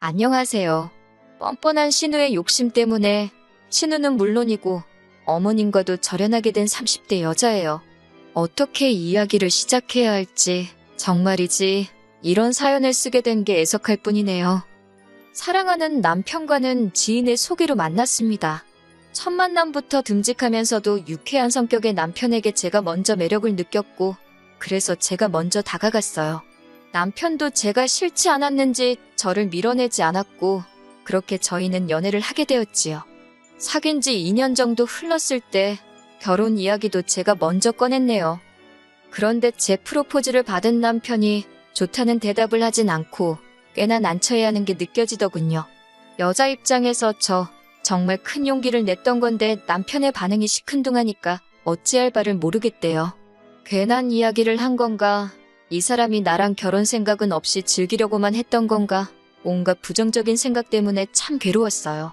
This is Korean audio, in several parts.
안녕하세요. 뻔뻔한 신우의 욕심 때문에 신우는 물론이고 어머님과도 절연하게 된 30대 여자예요. 어떻게 이야기를 시작해야 할지 정말이지 이런 사연을 쓰게 된 게 애석할 뿐이네요. 사랑하는 남편과는 지인의 소개로 만났습니다. 첫 만남부터 듬직하면서도 유쾌한 성격의 남편에게 제가 먼저 매력을 느꼈고 그래서 제가 먼저 다가갔어요. 남편도 제가 싫지 않았는지 저를 밀어내지 않았고 그렇게 저희는 연애를 하게 되었지요. 사귄 지 2년 정도 흘렀을 때 결혼 이야기도 제가 먼저 꺼냈네요. 그런데 제 프로포즈를 받은 남편이 좋다는 대답을 하진 않고 꽤나 난처해하는 게 느껴지더군요. 여자 입장에서 정말 큰 용기를 냈던 건데 남편의 반응이 시큰둥하니까 어찌할 바를 모르겠대요. 괜한 이야기를 한 건가? 이 사람이 나랑 결혼 생각은 없이 즐기려고만 했던 건가? 온갖 부정적인 생각 때문에 참 괴로웠어요.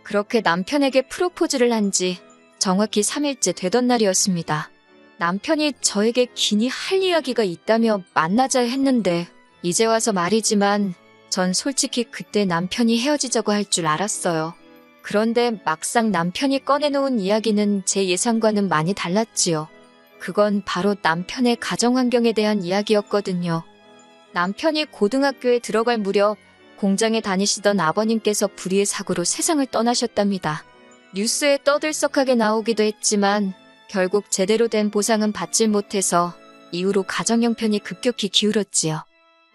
그렇게 남편에게 프로포즈를 한 지 정확히 3일째 되던 날이었습니다. 남편이 저에게 기니 할 이야기가 있다며 만나자 했는데 이제 와서 말이지만 전 솔직히 그때 남편이 헤어지자고 할 줄 알았어요. 그런데 막상 남편이 꺼내놓은 이야기는 제 예상과는 많이 달랐지요. 그건 바로 남편의 가정 환경에 대한 이야기였거든요. 남편이 고등학교에 들어갈 무렵 공장에 다니시던 아버님께서 불의의 사고로 세상을 떠나셨답니다. 뉴스에 떠들썩하게 나오기도 했지만 결국 제대로 된 보상은 받질 못해서 이후로 가정 형편이 급격히 기울었지요.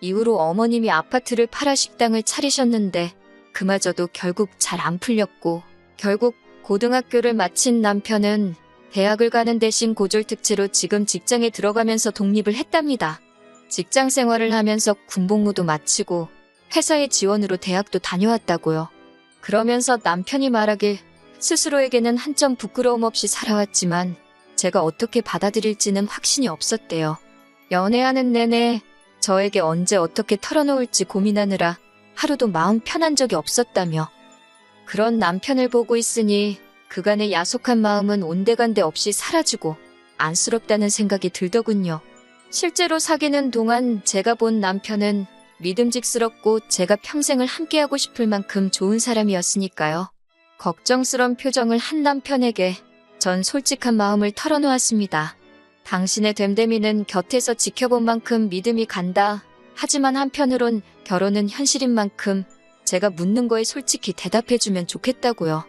이후로 어머님이 아파트를 팔아 식당을 차리셨는데 그마저도 결국 잘 안 풀렸고 결국 고등학교를 마친 남편은 대학을 가는 대신 고졸특채로 지금 직장에 들어가면서 독립을 했답니다. 직장 생활을 하면서 군복무도 마치고 회사의 지원으로 대학도 다녀왔다고요. 그러면서 남편이 말하길 스스로에게는 한점 부끄러움 없이 살아왔지만 제가 어떻게 받아들일지는 확신이 없었대요. 연애하는 내내 저에게 언제 어떻게 털어놓을지 고민하느라 하루도 마음 편한 적이 없었다며. 그런 남편을 보고 있으니 그간의 야속한 마음은 온데간데 없이 사라지고 안쓰럽다는 생각이 들더군요. 실제로 사귀는 동안 제가 본 남편은 믿음직스럽고 제가 평생을 함께하고 싶을 만큼 좋은 사람이었으니까요. 걱정스런 표정을 한 남편에게 전 솔직한 마음을 털어놓았습니다. 당신의 됨됨이는 곁에서 지켜본 만큼 믿음이 간다. 하지만 한편으론 결혼은 현실인 만큼 제가 묻는 거에 솔직히 대답해주면 좋겠다고요.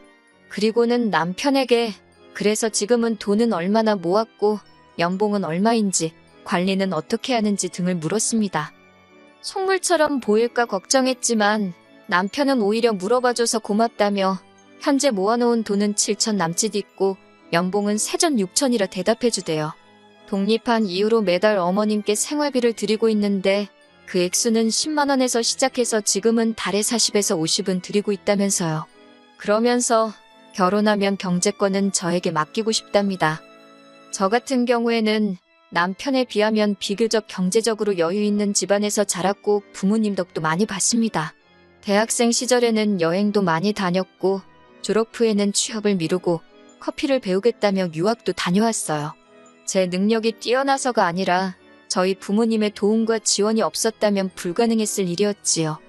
그리고는 남편에게 그래서 지금은 돈은 얼마나 모았고 연봉은 얼마인지 관리는 어떻게 하는지 등을 물었습니다. 속물처럼 보일까 걱정했지만 남편은 오히려 물어봐줘서 고맙다며 현재 모아놓은 돈은 7천 남짓 있고 연봉은 세전 6천이라 대답해주대요. 독립한 이후로 매달 어머님께 생활비를 드리고 있는데 그 액수는 10만 원에서 시작해서 지금은 달에 40에서 50은 드리고 있다면서요. 그러면서 결혼하면 경제권은 저에게 맡기고 싶답니다. 저 같은 경우에는 남편에 비하면 비교적 경제적으로 여유 있는 집안에서 자랐고 부모님 덕도 많이 봤습니다. 대학생 시절에는 여행도 많이 다녔고 졸업 후에는 취업을 미루고 커피를 배우겠다며 유학도 다녀왔어요. 제 능력이 뛰어나서가 아니라 저희 부모님의 도움과 지원이 없었다면 불가능했을 일이었지요.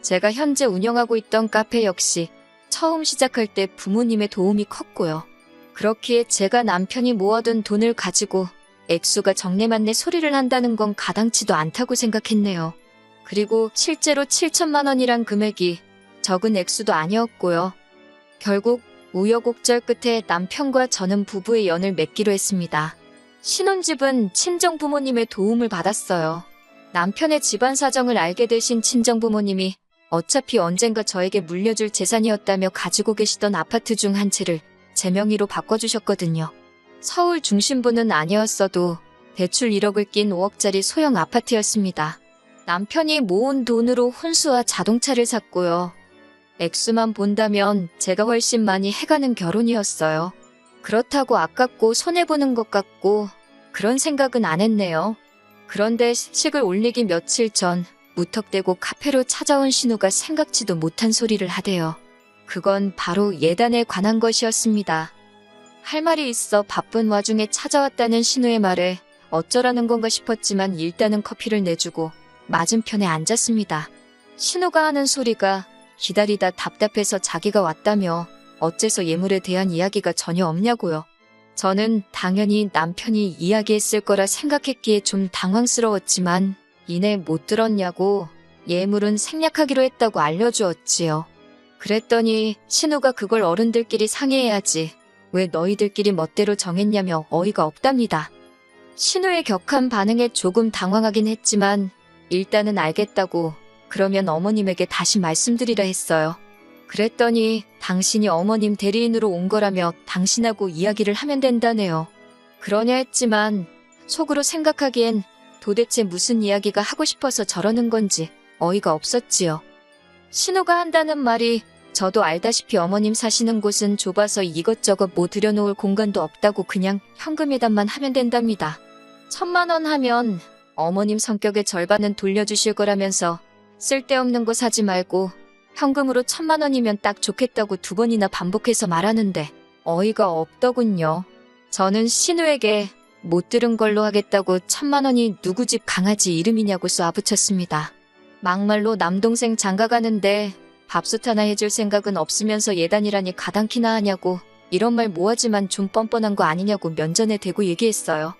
제가 현재 운영하고 있던 카페 역시 처음 시작할 때 부모님의 도움이 컸고요. 그렇기에 제가 남편이 모아둔 돈을 가지고 액수가 정내만내 소리를 한다는 건 가당치도 않다고 생각했네요. 그리고 실제로 7천만 원이란 금액이 적은 액수도 아니었고요. 결국 우여곡절 끝에 남편과 저는 부부의 연을 맺기로 했습니다. 신혼집은 친정부모님의 도움을 받았어요. 남편의 집안 사정을 알게 되신 친정부모님이 어차피 언젠가 저에게 물려줄 재산이었다며 가지고 계시던 아파트 중 한 채를 제 명의로 바꿔주셨거든요. 서울 중심부는 아니었어도 대출 1억을 낀 5억짜리 소형 아파트였습니다. 남편이 모은 돈으로 혼수와 자동차를 샀고요. 액수만 본다면 제가 훨씬 많이 해가는 결혼이었어요. 그렇다고 아깝고 손해보는 것 같고 그런 생각은 안 했네요. 그런데 식을 올리기 며칠 전 무턱대고 카페로 찾아온 신우가 생각지도 못한 소리를 하대요. 그건 바로 예단에 관한 것이었습니다. 할 말이 있어 바쁜 와중에 찾아왔다는 신우의 말에 어쩌라는 건가 싶었지만 일단은 커피를 내주고 맞은편에 앉았습니다. 신우가 하는 소리가 기다리다 답답해서 자기가 왔다며 어째서 예물에 대한 이야기가 전혀 없냐고요. 저는 당연히 남편이 이야기했을 거라 생각했기에 좀 당황스러웠지만 이내 못 들었냐고 예물은 생략하기로 했다고 알려주었지요. 그랬더니 신우가 그걸 어른들끼리 상의해야지 왜 너희들끼리 멋대로 정했냐며 어이가 없답니다. 신우의 격한 반응에 조금 당황하긴 했지만 일단은 알겠다고 그러면 어머님에게 다시 말씀드리라 했어요. 그랬더니 당신이 어머님 대리인으로 온 거라며 당신하고 이야기를 하면 된다네요. 그러냐 했지만 속으로 생각하기엔 도대체 무슨 이야기가 하고 싶어서 저러는 건지 어이가 없었지요. 신우가 한다는 말이 저도 알다시피 어머님 사시는 곳은 좁아서 이것저것 뭐 들여놓을 공간도 없다고 그냥 현금 예단만 하면 된답니다. 1,000만 원 하면 어머님 성격의 절반은 돌려주실 거라면서 쓸데없는 거 사지 말고 현금으로 1,000만 원이면 딱 좋겠다고 2번이나 반복해서 말하는데 어이가 없더군요. 저는 신우에게 못 들은 걸로 하겠다고 1,000만 원이 누구 집 강아지 이름이냐고 쏘아붙였습니다. 막말로 남동생 장가가는데 밥솥 하나 해줄 생각은 없으면서 예단이라니 가당키나 하냐고 이런 말 뭐하지만 좀 뻔뻔한 거 아니냐고 면전에 대고 얘기했어요.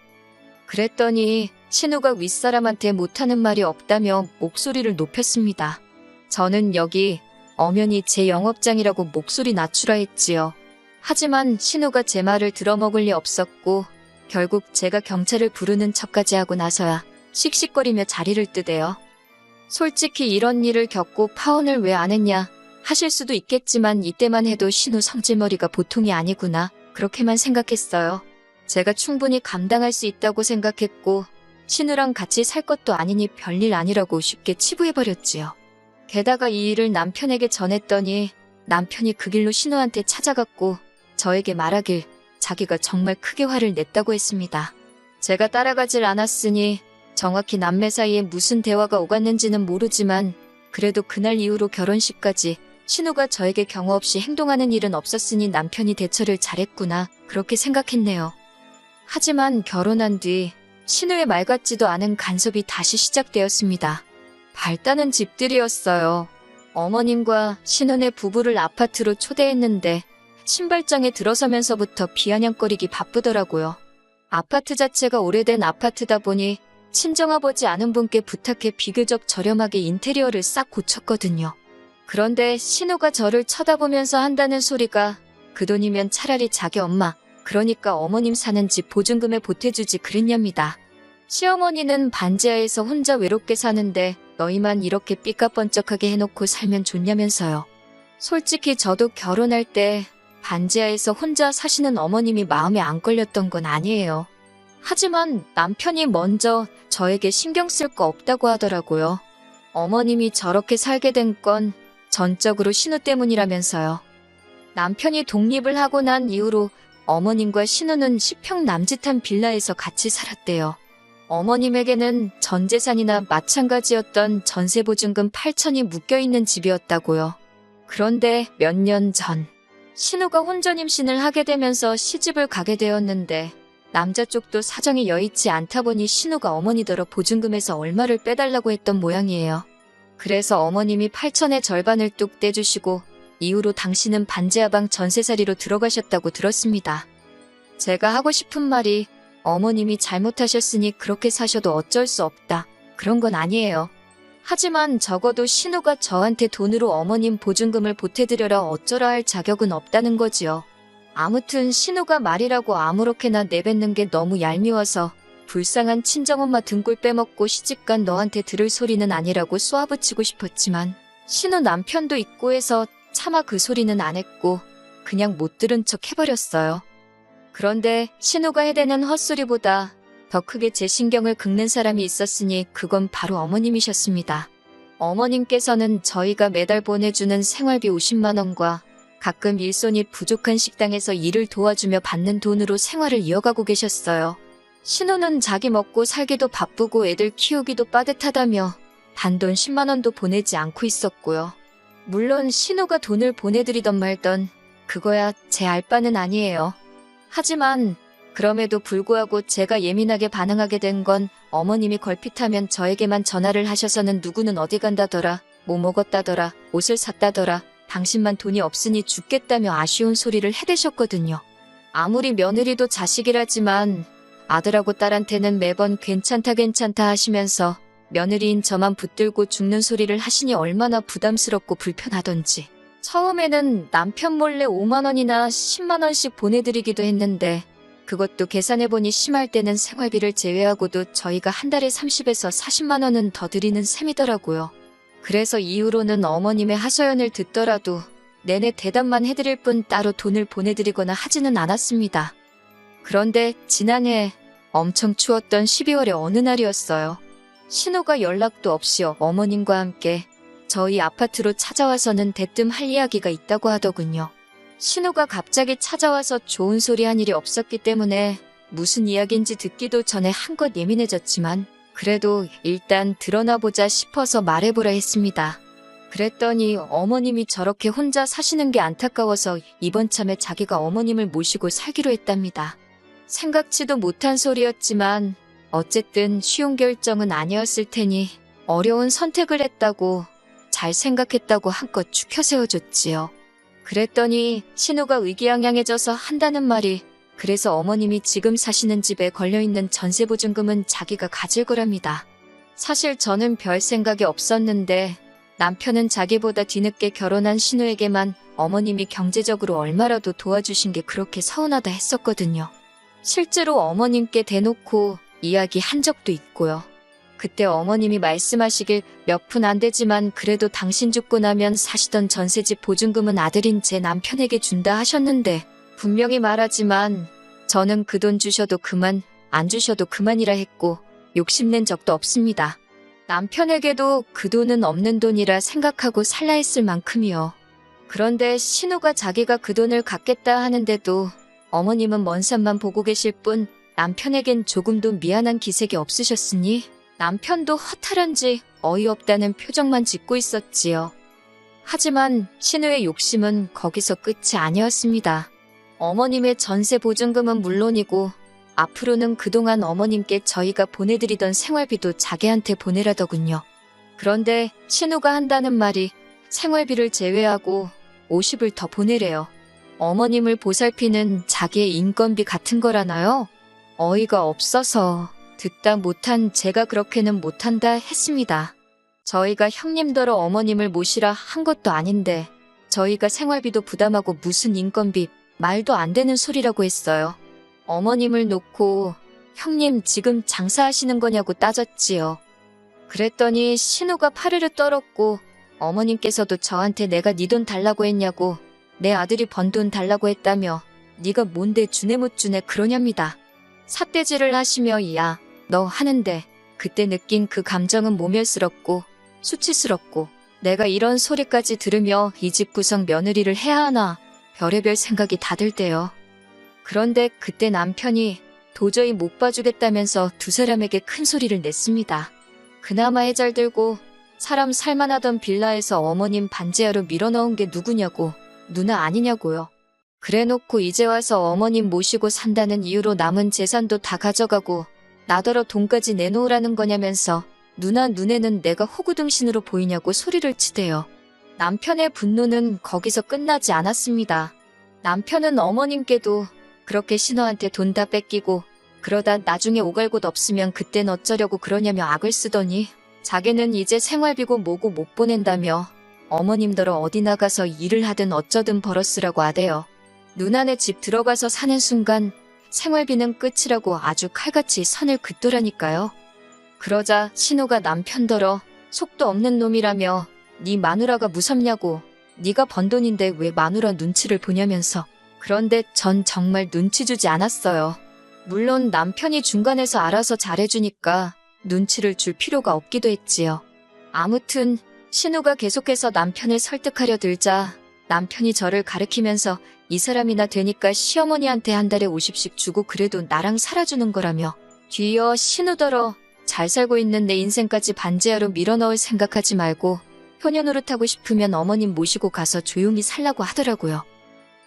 그랬더니 신우가 윗사람한테 못하는 말이 없다며 목소리를 높였습니다. 저는 여기 엄연히 제 영업장이라고 목소리 낮추라 했지요. 하지만 신우가 제 말을 들어먹을 리 없었고 결국 제가 경찰을 부르는 척까지 하고 나서야 씩씩거리며 자리를 뜨대요. 솔직히 이런 일을 겪고 파혼을 왜 안 했냐 하실 수도 있겠지만 이때만 해도 신우 성질머리가 보통이 아니구나 그렇게만 생각했어요. 제가 충분히 감당할 수 있다고 생각했고 신우랑 같이 살 것도 아니니 별일 아니라고 쉽게 치부해버렸지요. 게다가 이 일을 남편에게 전했더니 남편이 그 길로 신우한테 찾아갔고 저에게 말하길 자기가 정말 크게 화를 냈다고 했습니다. 제가 따라가질 않았으니 정확히 남매 사이에 무슨 대화가 오갔는지는 모르지만 그래도 그날 이후로 결혼식까지 신우가 저에게 경호 없이 행동하는 일은 없었으니 남편이 대처를 잘했구나 그렇게 생각했네요. 하지만 결혼한 뒤 신우의 말 같지도 않은 간섭이 다시 시작되었습니다. 발단은 집들이었어요. 어머님과 신혼의 부부를 아파트로 초대했는데 신발장에 들어서면서부터 비아냥거리기 바쁘더라고요. 아파트 자체가 오래된 아파트다 보니 친정아버지 아는 분께 부탁해 비교적 저렴하게 인테리어를 싹 고쳤거든요. 그런데 신우가 저를 쳐다보면서 한다는 소리가 그 돈이면 차라리 자기 엄마, 그러니까 어머님 사는 집 보증금에 보태주지 그랬냐입니다. 시어머니는 반지하에서 혼자 외롭게 사는데 너희만 이렇게 삐까뻔쩍하게 해놓고 살면 좋냐면서요. 솔직히 저도 결혼할 때 반지하에서 혼자 사시는 어머님이 마음에 안 걸렸던 건 아니에요. 하지만 남편이 먼저 저에게 신경 쓸 거 없다고 하더라고요. 어머님이 저렇게 살게 된 건 전적으로 신우 때문이라면서요. 남편이 독립을 하고 난 이후로 어머님과 신우는 10평 남짓한 빌라에서 같이 살았대요. 어머님에게는 전 재산이나 마찬가지였던 전세보증금 8천이 묶여있는 집이었다고요. 그런데 몇 년 전 신우가 혼전 임신을 하게 되면서 시집을 가게 되었는데 남자 쪽도 사정이 여의치 않다 보니 신우가 어머니더러 보증금에서 얼마를 빼달라고 했던 모양이에요. 그래서 어머님이 8천의 절반을 뚝 떼주시고 이후로 당신은 반지하방 전세살이로 들어가셨다고 들었습니다. 제가 하고 싶은 말이 어머님이 잘못하셨으니 그렇게 사셔도 어쩔 수 없다. 그런 건 아니에요. 하지만 적어도 신우가 저한테 돈으로 어머님 보증금을 보태드려라 어쩌라 할 자격은 없다는 거지요. 아무튼 신우가 말이라고 아무렇게나 내뱉는 게 너무 얄미워서 불쌍한 친정엄마 등골 빼먹고 시집간 너한테 들을 소리는 아니라고 쏘아붙이고 싶었지만 신우 남편도 있고 해서 차마 그 소리는 안 했고 그냥 못 들은 척 해버렸어요. 그런데 신우가 해대는 헛소리보다 더 크게 제 신경을 긁는 사람이 있었으니 그건 바로 어머님이셨습니다. 어머님께서는 저희가 매달 보내주는 생활비 50만 원과 가끔 일손이 부족한 식당에서 일을 도와주며 받는 돈으로 생활을 이어가고 계셨어요. 신우는 자기 먹고 살기도 바쁘고 애들 키우기도 빠듯하다며 단돈 10만 원도 보내지 않고 있었고요. 물론 신우가 돈을 보내드리던 말던 그거야 제 알바는 아니에요. 하지만 그럼에도 불구하고 제가 예민하게 반응하게 된 건 어머님이 걸핏하면 저에게만 전화를 하셔서는 누구는 어디 간다더라 뭐 먹었다더라, 옷을 샀다더라, 당신만 돈이 없으니 죽겠다며 아쉬운 소리를 해대셨거든요. 아무리 며느리도 자식이라지만 아들하고 딸한테는 매번 괜찮다 괜찮다 하시면서 며느리인 저만 붙들고 죽는 소리를 하시니 얼마나 부담스럽고 불편하던지. 처음에는 남편 몰래 5만 원이나 10만 원씩 보내드리기도 했는데 그것도 계산해보니 심할 때는 생활비를 제외하고도 저희가 한 달에 30에서 40만 원은 더 드리는 셈이더라고요. 그래서 이후로는 어머님의 하소연을 듣더라도 내내 대답만 해드릴 뿐 따로 돈을 보내드리거나 하지는 않았습니다. 그런데 지난해 엄청 추웠던 12월의 어느 날이었어요. 신우가 연락도 없이 어머님과 함께 저희 아파트로 찾아와서는 대뜸 할 이야기가 있다고 하더군요. 신우가 갑자기 찾아와서 좋은 소리 한 일이 없었기 때문에 무슨 이야기인지 듣기도 전에 한껏 예민해졌지만 그래도 일단 드러나보자 싶어서 말해보라 했습니다. 그랬더니 어머님이 저렇게 혼자 사시는 게 안타까워서 이번 참에 자기가 어머님을 모시고 살기로 했답니다. 생각지도 못한 소리였지만 어쨌든 쉬운 결정은 아니었을 테니 어려운 선택을 했다고 잘 생각했다고 한껏 추켜 세워줬지요. 그랬더니 신우가 의기양양해져서 한다는 말이 그래서 어머님이 지금 사시는 집에 걸려있는 전세보증금은 자기가 가질 거랍니다. 사실 저는 별 생각이 없었는데 남편은 자기보다 뒤늦게 결혼한 신우에게만 어머님이 경제적으로 얼마라도 도와주신 게 그렇게 서운하다 했었거든요. 실제로 어머님께 대놓고 이야기한 적도 있고요. 그때 어머님이 말씀하시길 몇 푼 안 되지만 그래도 당신 죽고 나면 사시던 전세집 보증금은 아들인 제 남편에게 준다 하셨는데 분명히 말하지만 저는 그 돈 주셔도 그만, 안 주셔도 그만이라 했고 욕심낸 적도 없습니다. 남편에게도 그 돈은 없는 돈이라 생각하고 살라 했을 만큼이요. 그런데 신우가 자기가 그 돈을 갚겠다 하는데도 어머님은 먼 산만 보고 계실 뿐 남편에겐 조금도 미안한 기색이 없으셨으니 남편도 허탈한지 어이없다는 표정만 짓고 있었지요. 하지만 신우의 욕심은 거기서 끝이 아니었습니다. 어머님의 전세 보증금은 물론이고 앞으로는 그동안 어머님께 저희가 보내드리던 생활비도 자기한테 보내라더군요. 그런데 신우가 한다는 말이 생활비를 제외하고 50을 더 보내래요. 어머님을 보살피는 자기의 인건비 같은 거라나요? 어이가 없어서 듣다 못한 제가 그렇게는 못한다 했습니다. 저희가 형님더러 어머님을 모시라 한 것도 아닌데 저희가 생활비도 부담하고 무슨 인건비, 말도 안 되는 소리라고 했어요. 어머님을 놓고 형님 지금 장사하시는 거냐고 따졌지요. 그랬더니 신우가 파르르 떨었고 어머님께서도 저한테 내가 네 돈 달라고 했냐고 내 아들이 번 돈 달라고 했다며 네가 뭔데 주네 못 주네 그러냐입니다. 삿대질을 하시며 야, 너 하는데 그때 느낀 그 감정은 모멸스럽고 수치스럽고 내가 이런 소리까지 들으며 이 집 구성 며느리를 해야 하나 별의별 생각이 다 들 때요. 그런데 그때 남편이 도저히 못 봐주겠다면서 두 사람에게 큰 소리를 냈습니다. 그나마 해잘들고 사람 살만하던 빌라에서 어머님 반지하로 밀어넣은 게 누구냐고 누나 아니냐고요. 그래놓고 이제 와서 어머님 모시고 산다는 이유로 남은 재산도 다 가져가고 나더러 돈까지 내놓으라는 거냐면서 누나 눈에는 내가 호구등신으로 보이냐고 소리를 치대요. 남편의 분노는 거기서 끝나지 않았습니다. 남편은 어머님께도 그렇게 신우한테 돈 다 뺏기고 그러다 나중에 오갈 곳 없으면 그땐 어쩌려고 그러냐며 악을 쓰더니 자기는 이제 생활비고 뭐고 못 보낸다며 어머님더러 어디 나가서 일을 하든 어쩌든 벌었으라고 하대요. 누나네 집 들어가서 사는 순간 생활비는 끝이라고 아주 칼같이 선을 긋더라니까요. 그러자 신우가 남편더러 속도 없는 놈이라며 네 마누라가 무섭냐고 네가 번 돈인데 왜 마누라 눈치를 보냐면서 그런데 전 정말 눈치 주지 않았어요. 물론 남편이 중간에서 알아서 잘해주니까 눈치를 줄 필요가 없기도 했지요. 아무튼 신우가 계속해서 남편을 설득하려 들자 남편이 저를 가리키면서 이 사람이나 되니까 시어머니한테 한 달에 50씩 주고 그래도 나랑 살아주는 거라며 뒤이어 신우더러 잘 살고 있는 내 인생까지 반지하로 밀어넣을 생각하지 말고 효녀 노릇하고 싶으면 어머님 모시고 가서 조용히 살라고 하더라고요.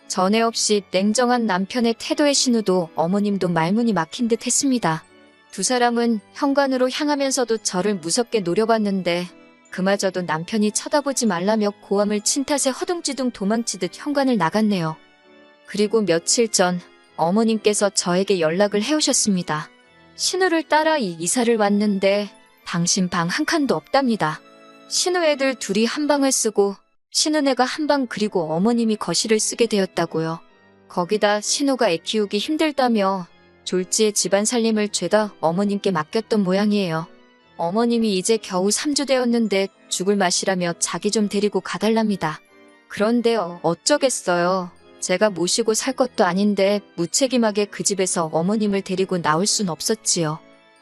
전에 없이 냉정한 남편의 태도에 신우도 어머님도 말문이 막힌 듯 했습니다. 두 사람은 현관으로 향하면서도 저를 무섭게 노려봤는데 그마저도 남편이 쳐다보지 말라며 고함을 친 탓에 허둥지둥 도망치듯 현관을 나갔네요. 그리고 며칠 전 어머님께서 저에게 연락을 해오셨습니다. 신우를 따라 이사를 왔는데 당신 방 한 칸도 없답니다. 신우 애들 둘이 한 방을 쓰고 신우네가 한 방 그리고 어머님이 거실을 쓰게 되었다고요. 거기다 신우가 애 키우기 힘들다며 졸지에 집안 살림을 죄다 어머님께 맡겼던 모양이에요. 어머님이 이제 겨우 3주 되었는데 죽을 맛이라며 자기 좀 데리고 가달랍니다. 그런데 어쩌겠어요. 제가 모시고 살 것도 아닌데 무책임하게 그 집에서 어머님을 데리고 나올 순 없었지요.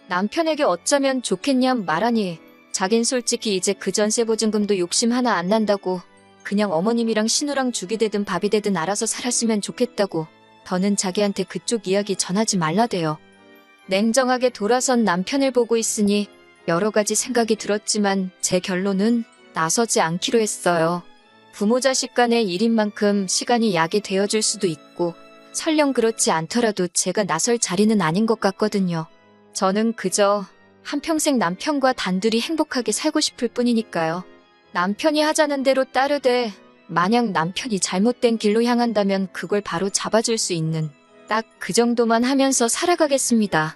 남편에게 어쩌면 좋겠냐 말하니 자긴 솔직히 이제 그 전세 보증금도 욕심 하나 안 난다고 그냥 어머님이랑 신우랑 죽이 되든 밥이 되든 알아서 살았으면 좋겠다고 더는 자기한테 그쪽 이야기 전하지 말라대요. 냉정하게 돌아선 남편을 보고 있으니 여러 가지 생각이 들었지만 제 결론은 나서지 않기로 했어요. 부모 자식 간의 일인 만큼 시간이 약이 되어줄 수도 있고 설령 그렇지 않더라도 제가 나설 자리는 아닌 것 같거든요. 저는 그저 한평생 남편과 단둘이 행복하게 살고 싶을 뿐이니까요. 남편이 하자는 대로 따르되 만약 남편이 잘못된 길로 향한다면 그걸 바로 잡아줄 수 있는 딱 그 정도만 하면서 살아가겠습니다.